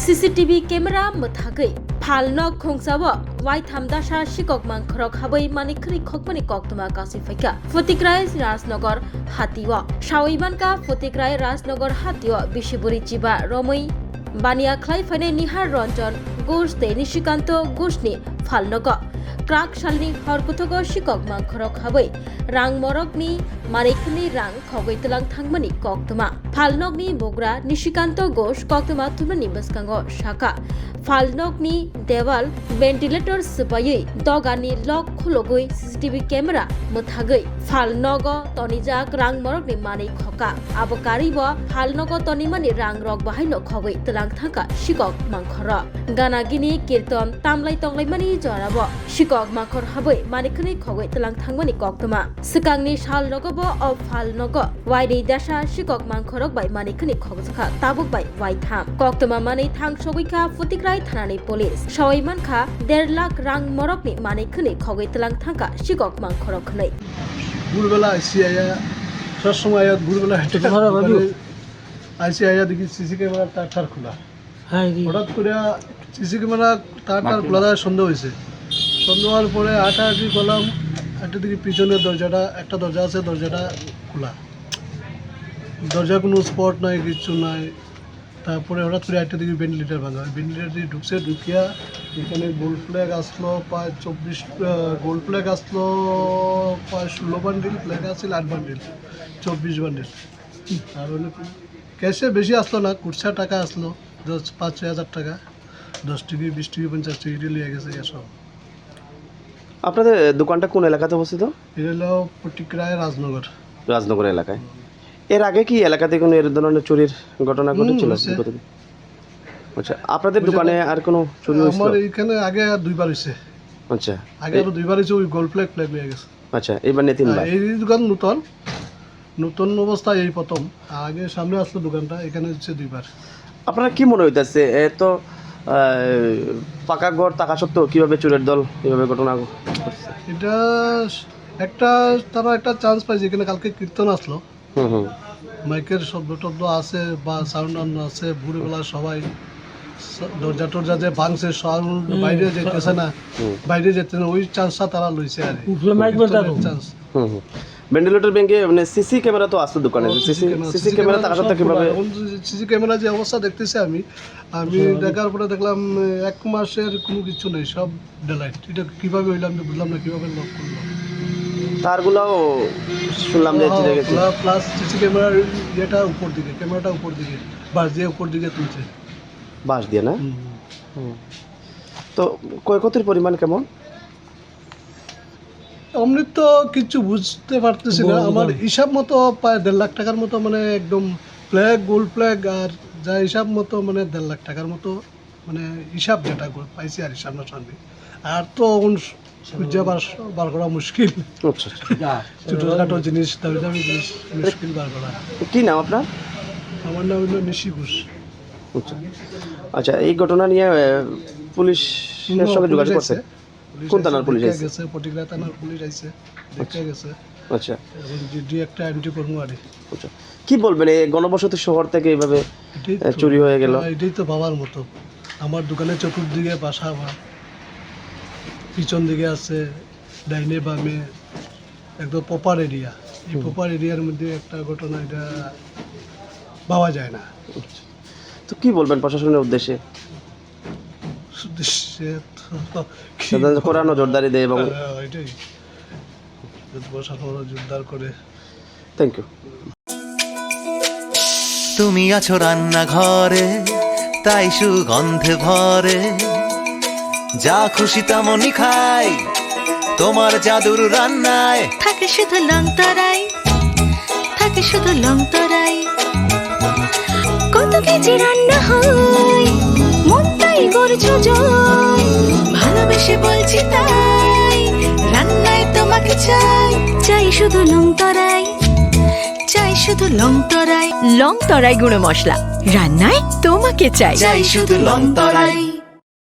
CCTV camera muthagai phalno khongsawo wai thamdasa sikok mangkhorok habai manikhri khokmani koktoma kasifaika Fotikrai Rajnagar hatiwa Shawibanka Fotikrai Rajnagar hatiwa Bishiburi Chiba Romoi Bania Khlai Phane Nihar Ranjan Ghosh te Nishikanto Ghoshni phalnogo Krak Shalni Horkuthogo sikok mangkhorok habai Rang Morokni Manikhni Rang Khogoi Telang Thangmani koktoma Phalnokni Bogra Nishikanto Ghosh koktoma Tumani Baskango Shaka Phalnokni Dewal Ventilator Supayi Dogani Lock Khulogoi CCTV camera Muthagai Phalnogo Tonijak Rang Morokni Mani Khoka Abokaribo Phalnogo Tonimani Rang Rok Bahaino Khogoi Telang Thangka Sikok Mangkhora Ganagini Kirton Tamlai Tonglai Mani Jorabo Sikok Mangkhor Habai Manikhni Khogoi Telang Thangmani koktoma Sikangni Shal Rogobo of Phalnogo Waidi Dasha Sikok Mangkhorok by Manikhni Khogsaka Tabuk by White Ham Koktoma Mani Thang Shogika Fotikrai Thanani Police Shawaimanka 1.5 lakh Rang Morokni Manikhni Khogoi Telang Thangka Sikok Mangkhorok Khnai ভোরবেলা আইসি আয়া সব সময় ভোরবেলা হেঁটে আইসি আয়া দেখি CC camera তার খোলা হঠাৎ করে সিসি ক্যামেরা তার খোলা দেওয়ার সন্দেহ হয়েছে সন্দেহ হওয়ার পরে হাঁটাহাঁটি করলাম একটা দিকে পিছনের দরজাটা একটা দরজা আছে দরজাটা খোলা দরজা কোনো স্পট নাই কিচ্ছু নাই তারপরে হঠাৎ করে একটা দিকে ভেন্টিলেটার ভাঙা ভেন্টিলেটার দিয়ে ঢুকছে ঢুকিয়া এখানে গোল্ড ফ্ল্যাগ আসলো প্রায় 24 গোল্ড ফ্ল্যাগ আসলো প্রায় 16 বান্ডিল ফ্ল্যাগ আসছিল 8 বান্ডিল 24 বান্ডিল আর ক্যাশে বেশি আসলো না কুড়ছা টাকা আসলো 5-6 হাজার টাকা 10 টিভি 20 টিভি 50 টিভি লিয়ে গেছে এসব। আপনাদের দোকানটা কোন এলাকাতে অবস্থিত? এটা হলো ফটিকরায় রাজনগর এলাকায়। এর আগে কি এলাকাতে কোনো এর ধরনের চুরির ঘটনা ঘটেছিল? আচ্ছা, আপনাদের দোকানে আর কোনো চুরি হয়েছিল? আমার এখানে আগে দুইবার হয়েছে। আচ্ছা, আগে আরো দুইবার হয়েছে, ওই গোল্ড ফ্ল্যাগ লিয়ে গেছে। আচ্ছা, এবার নিয়ে তিনবার। এই দোকান নতুন অবস্থা এই প্রথম, আগে সামনে আসলো দোকানটা, এখানে হচ্ছে দুইবার। আপনারা কি মনে হইতেছে এত পাকা ঘর থাকা সত্ত্বেও কিভাবে চোরের দল এভাবে ঘটনা ঘটছে? এটা তারা একটা চান্স পাইছে, এখানে কালকে কীর্তন আসলো, মাইকের শব্দ টব্দ আছে বা সাউন্ড আছে, ভোরবেলা সবাই দরজা টরজা যে ভাঙছে সাউন্ড বাইরে যেতেছে না, ওই চান্সটা তারা লইছে আর চান্স। ভেন্টিলেটর ব্যাংকে মানে সিসি ক্যামেরা তো আসলো দোকানে, সিসি ক্যামেরা থাকা সত্ত্বেও কিভাবে? সিসি ক্যামেরা যে অবস্থা দেখতেছি আমি দেখার পরে দেখলাম 1 মাসের কোনো কিছু নেই, সব ডেলাইট। এটা কিভাবে হইলাম বুঝলাম না, কিভাবে লক করলো। তারগুলাও শুনলাম যে চিড়ে গেছে। প্লাস সিসি ক্যামেরার ক্যামেরাটা উপর দিকে বাস দিয়ে উপর দিকে তুলছে, বাস দিয়ে না? তো ক্ষয়ক্ষতির পরিমাণ কেমন? আমি তো কিছু বুঝতে পারতেছি না, আমার হিসাব মতো প্রায় 1.5 লাখ টাকার মতো, মানে একদম ফ্ল্যাগ গোল্ড ফ্ল্যাগ আর যা হিসাব মতো মানে 1.5 লাখ টাকার মতো, মানে হিসাব যেটা পাইছি আর হিসাব না সামনে আর তো বার করা মুশকিল। ছোটখাটো জিনিস দামি দামি জিনিস মুশকিল বার করা। কি নাম আপনার? আমার নাম হলো নিশি ঘোষ। আচ্ছা, এই ঘটনা নিয়ে পুলিশের সঙ্গে যোগাযোগ করছে? কোন থানার পুলিশ গেছে? ফটিকরা থানার পুলিশ আইছে, দেখে গেছে। আচ্ছা, এবং জিডি একটা এন্ট্রি করবো আর। আচ্ছা, কি বলবেন এই গণবসতি শহর থেকে এইভাবে চুরি হয়ে গেল? এটাই তো ভাবার মতো। আমার দোকানের চতুর্দিকে বাসা, আমার পিছন দিকে আছে, ডাইনে বামে একদম প্রপার এরিয়া। এই প্রপার এরিয়ার মধ্যে একটা ঘটনা, এটা পাওয়া যায় না। তো কি বলবেন প্রশাসনের উদ্দেশ্যে? কোরআন জোরদারি দেয় এবং এটাই প্রশাসন জোরদার করে। Thank you. তুমি আছো রান্নাঘরে, তাই সুগন্ধে ভরে, যা খুশি তেমনই খাই তোমার জাদুর রান্নায়। থাকে শুধু লংতরাই, থাকে শুধু লংতরাই, কত কেজি রান্না হয় মনটাই করছো জয়, ভালোবেসে বলছি তাই রান্নায় তোমাকে চাই, চাই শুধু লংতরাই, চাই শুধু লংতরাই, লংতরাই গুঁড়ো মশলা রান্নায় তোমাকে চাই, চাই শুধু লংতরাই।